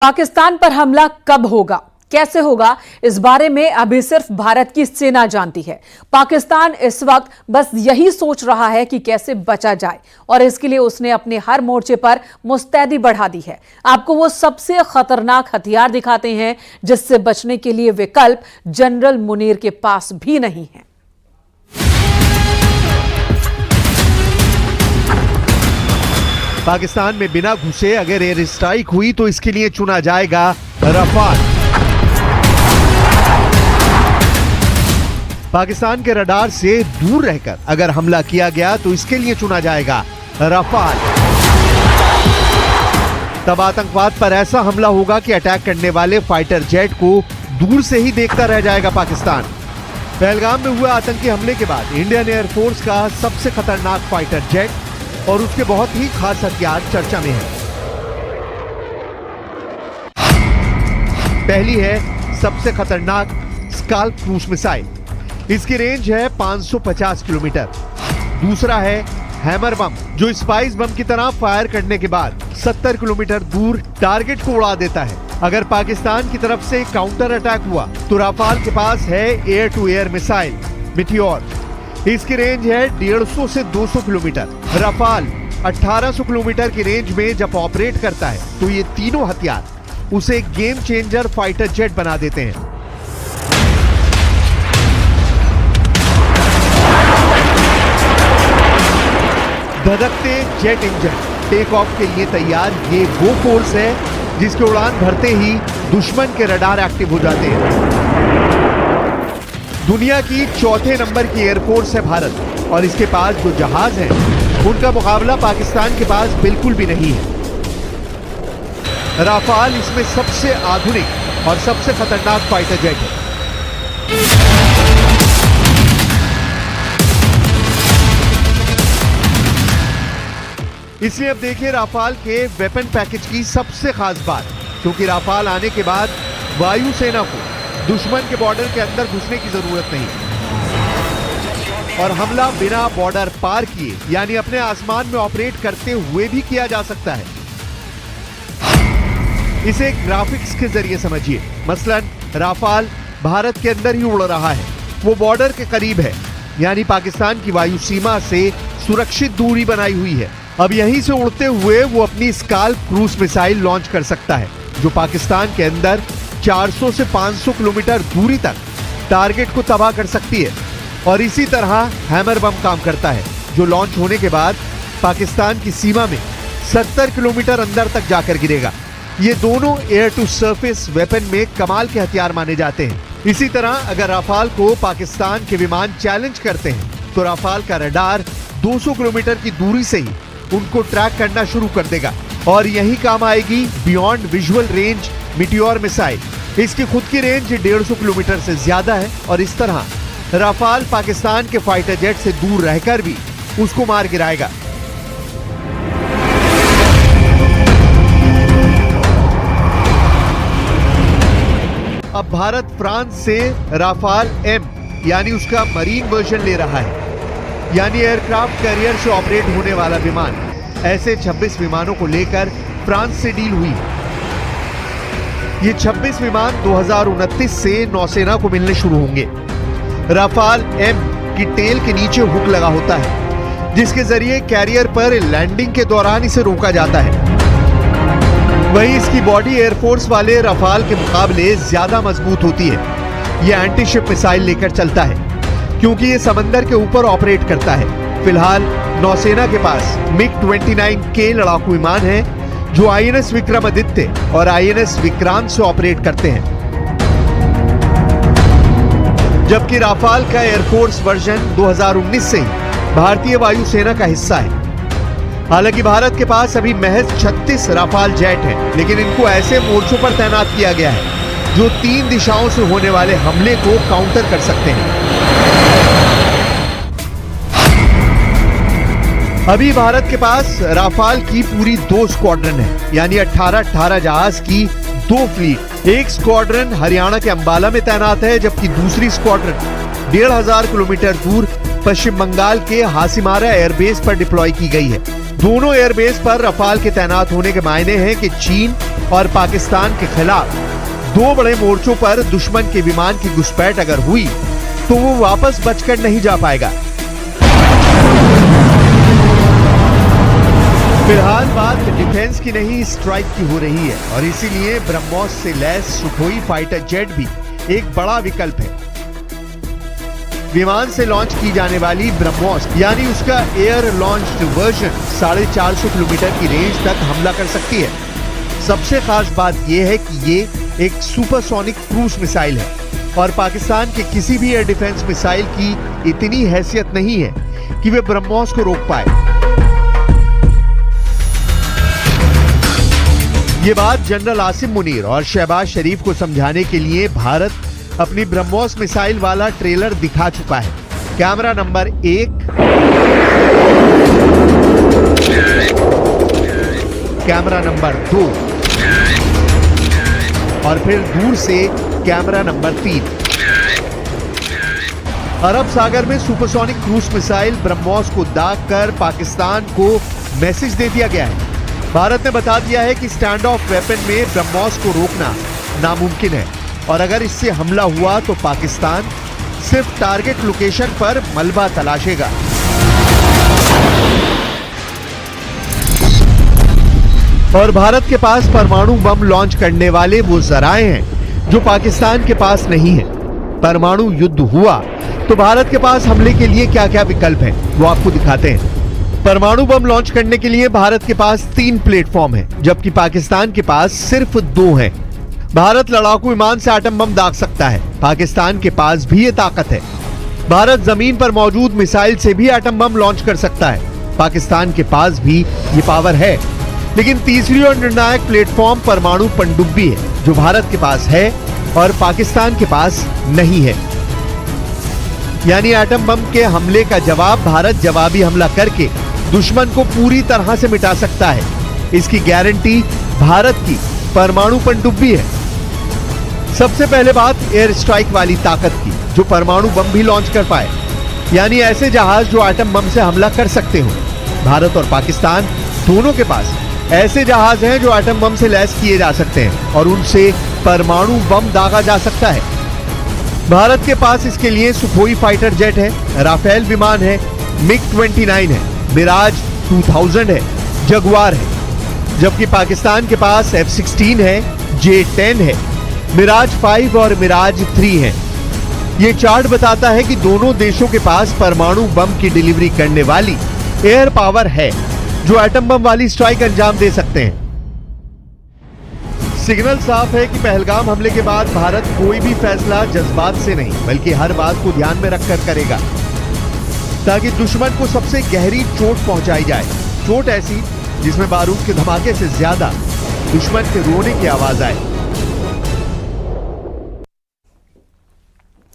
पाकिस्तान पर हमला कब होगा, कैसे होगा, इस बारे में अभी सिर्फ भारत की सेना जानती है। पाकिस्तान इस वक्त बस यही सोच रहा है कि कैसे बचा जाए और इसके लिए उसने अपने हर मोर्चे पर मुस्तैदी बढ़ा दी है। आपको वो सबसे खतरनाक हथियार दिखाते हैं जिससे बचने के लिए विकल्प जनरल मुनीर के पास भी नहीं है। पाकिस्तान में बिना घुसे अगर एयर स्ट्राइक हुई तो इसके लिए चुना जाएगा रफाल। पाकिस्तान के रडार से दूर रहकर अगर हमला किया गया तो इसके लिए चुना जाएगा रफाल। तब आतंकवाद पर ऐसा हमला होगा कि अटैक करने वाले फाइटर जेट को दूर से ही देखता रह जाएगा पाकिस्तान। पहलगाम में हुए आतंकी हमले के बाद इंडियन एयरफोर्स का सबसे खतरनाक फाइटर जेट और उसके बहुत ही खास हथियार चर्चा में है। पहली है सबसे खतरनाक स्काल्प क्रूज मिसाइल। इसकी रेंज है 550 किलोमीटर। दूसरा है हैमर बम, जो स्पाइस बम की तरह फायर करने के बाद 70 किलोमीटर दूर टारगेट को उड़ा देता है। अगर पाकिस्तान की तरफ से काउंटर अटैक हुआ तो राफाल के पास है air to air missile Meteor. इसकी रेंज है 150 से 200 किलोमीटर। राफाल 1800 किलोमीटर की रेंज में जब ऑपरेट करता है तो ये तीनों हथियार उसे एक गेम चेंजर फाइटर जेट बना देते हैं। धधकते जेट इंजन टेक ऑफ के लिए तैयार ये वो फोर्स है जिसके उड़ान भरते ही दुश्मन के रडार एक्टिव हो जाते हैं। दुनिया की चौथे नंबर की एयरफोर्स है भारत और इसके पास जो जहाज हैं उनका मुकाबला पाकिस्तान के पास बिल्कुल भी नहीं है। राफाल इसमें सबसे आधुनिक और सबसे खतरनाक फाइटर जेट है। इसलिए अब देखिए राफाल के वेपन पैकेज की सबसे खास बात, क्योंकि राफाल आने के बाद वायुसेना को दुश्मन के बॉर्डर के अंदर घुसने की जरूरत नहीं और हमला बिना बॉर्डर पार किए यानी अपने आसमान में ऑपरेट करते हुए भी किया जा सकता है। इसे ग्राफिक्स के जरिए समझिए। मसलन राफाल भारत के अंदर ही उड़ रहा है, वो बॉर्डर के करीब है यानी पाकिस्तान की वायु सीमा से सुरक्षित दूरी बनाई हुई है। अब यहीं से उड़ते हुए वो अपनी स्काल्प क्रूज मिसाइल लॉन्च कर सकता है जो पाकिस्तान के अंदर 400 से 500 किलोमीटर दूरी तक टारगेट को तबाह कर सकती है। और इसी तरह हैमर बम काम करता है जो लॉन्च होने के बाद पाकिस्तान की सीमा में 70 किलोमीटर अंदर तक जाकर गिरेगा। ये दोनों एयर टू सरफेस वेपन में कमाल के हथियार माने जाते हैं। इसी तरह अगर राफाल को पाकिस्तान के विमान चैलेंज करते हैं तो राफाल का रडार 200 किलोमीटर की दूरी से ही उनको ट्रैक करना शुरू कर देगा और यही काम आएगी beyond visual range meteor missile. इसकी खुद की रेंज 150 किलोमीटर से ज्यादा है और इस तरह राफाल पाकिस्तान के फाइटर जेट से दूर रहकर भी उसको मार गिराएगा। अब भारत फ्रांस से राफाल एम यानी उसका मरीन वर्जन ले रहा है, यानी एयरक्राफ्ट कैरियर से ऑपरेट होने वाला विमान। ऐसे 26 विमानों को लेकर फ्रांस से डील हुई। ये 26 विमान 2029 से नौसेना को मिलने शुरू होंगे। राफाल एम की टेल के नीचे हुक लगा होता है जिसके जरिए कैरियर पर लैंडिंग के दौरान इसे रोका जाता है। वहीं इसकी बॉडी एयरफोर्स वाले राफाल के मुकाबले ज्यादा मजबूत होती है। यह एंटी शिप मिसाइल लेकर चलता है क्योंकि ये समंदर के ऊपर ऑपरेट करता है। फिलहाल नौसेना के पास MiG-29K लड़ाकू विमान है जो INS विक्रमादित्य और INS विक्रांत से ऑपरेट करते हैं, जबकि राफाल का एयरफोर्स वर्जन 2019 से ही भारतीय वायुसेना का हिस्सा है। हालांकि भारत के पास अभी महज 36 राफाल जेट हैं, लेकिन इनको ऐसे मोर्चों पर तैनात किया गया है जो 3 दिशाओं से होने वाले हमले को काउंटर कर सकते हैं। अभी भारत के पास राफाल की पूरी 2 स्क्वाड्रन है, यानी 18 जहाज की 2 फ्लीट। एक स्क्वाड्रन हरियाणा के अंबाला में तैनात है जबकि दूसरी स्क्वाड्रन 1500 किलोमीटर दूर पश्चिम बंगाल के हासिमारा एयरबेस पर डिप्लॉय की गई है। दोनों एयरबेस पर रफाल के तैनात होने के मायने हैं कि चीन और पाकिस्तान के खिलाफ दो बड़े मोर्चों पर दुश्मन के विमान की घुसपैठ अगर हुई तो वो वापस बचकर नहीं जा पाएगा। फिलहाल बात डिफेंस की नहीं, स्ट्राइक की हो रही है और इसीलिए ब्रह्मोस से लैस सुखोई फाइटर जेट भी एक बड़ा विकल्प है। विमान से लॉन्च की जाने वाली ब्रह्मोस यानी उसका एयर लॉन्च्ड वर्जन 450 किलोमीटर की रेंज तक हमला कर सकती है। सबसे खास बात यह है कि ये एक सुपरसोनिक क्रूज मिसाइल है और पाकिस्तान के किसी भी एयर डिफेंस मिसाइल की इतनी हैसियत नहीं है कि वे ब्रह्मोस को रोक पाए। ये बात जनरल आसिम मुनीर और शहबाज शरीफ को समझाने के लिए भारत अपनी ब्रह्मोस मिसाइल वाला ट्रेलर दिखा चुका है। कैमरा नंबर 1, कैमरा नंबर 2 और फिर दूर से कैमरा नंबर 3। अरब सागर में सुपरसोनिक क्रूज मिसाइल ब्रह्मोस को दाग कर पाकिस्तान को मैसेज दे दिया गया है। भारत ने बता दिया है कि स्टैंड ऑफ वेपन में ब्रह्मोस को रोकना नामुमकिन है और अगर इससे हमला हुआ तो पाकिस्तान सिर्फ टारगेट लोकेशन पर मलबा तलाशेगा। और भारत के पास परमाणु बम लॉन्च करने वाले वो जराए हैं जो पाकिस्तान के पास नहीं है। परमाणु युद्ध हुआ तो भारत के पास हमले के लिए क्या क्या विकल्प हैं वो आपको दिखाते हैं। परमाणु बम लॉन्च करने के लिए भारत के पास 3 प्लेटफॉर्म हैं, जबकि पाकिस्तान के पास सिर्फ 2 हैं। भारत लड़ाकू विमान से एटम बम दाग सकता है, पाकिस्तान के पास भी ये ताकत है। भारत जमीन पर मौजूद मिसाइल से भी एटम बम लॉन्च कर सकता है, पाकिस्तान के पास भी ये पावर है। लेकिन तीसरी और निर्णायक प्लेटफॉर्म परमाणु पनडुब्बी है, जो भारत के पास है और पाकिस्तान के पास नहीं है। यानी एटम बम के हमले का जवाब भारत जवाबी हमला करके दुश्मन को पूरी तरह से मिटा सकता है। इसकी गारंटी भारत की परमाणु पनडुब्बी है। सबसे पहले बात एयर स्ट्राइक वाली ताकत की, जो परमाणु बम भी लॉन्च कर पाए, यानी ऐसे जहाज जो एटम बम से हमला कर सकते हो। भारत और पाकिस्तान दोनों के पास ऐसे जहाज हैं जो एटम बम से लैस किए जा सकते हैं और उनसे परमाणु बम दागा जा सकता है। भारत के पास इसके लिए सुखोई फाइटर जेट है, राफेल विमान है, मिग-29 है, मिराज 2000 है, जगुआर है। जबकि पाकिस्तान के पास F-16 है, J-10 है, मिराज 5 और मिराज 3 है। ये चार्ट बताता है कि दोनों देशों के पास परमाणु बम की डिलीवरी करने वाली एयर पावर है, जो एटम बम वाली स्ट्राइक अंजाम दे सकते हैं। सिग्नल साफ है कि पहलगाम हमले के बाद भारत कोई भी फैसला जज्बात से नहीं बल्कि हर बात को ध्यान में रखकर करेगा, ताकि दुश्मन को सबसे गहरी चोट पहुंचाई जाए। चोट ऐसी जिसमें बारूद के धमाके से ज्यादा दुश्मन के रोने की आवाज आए।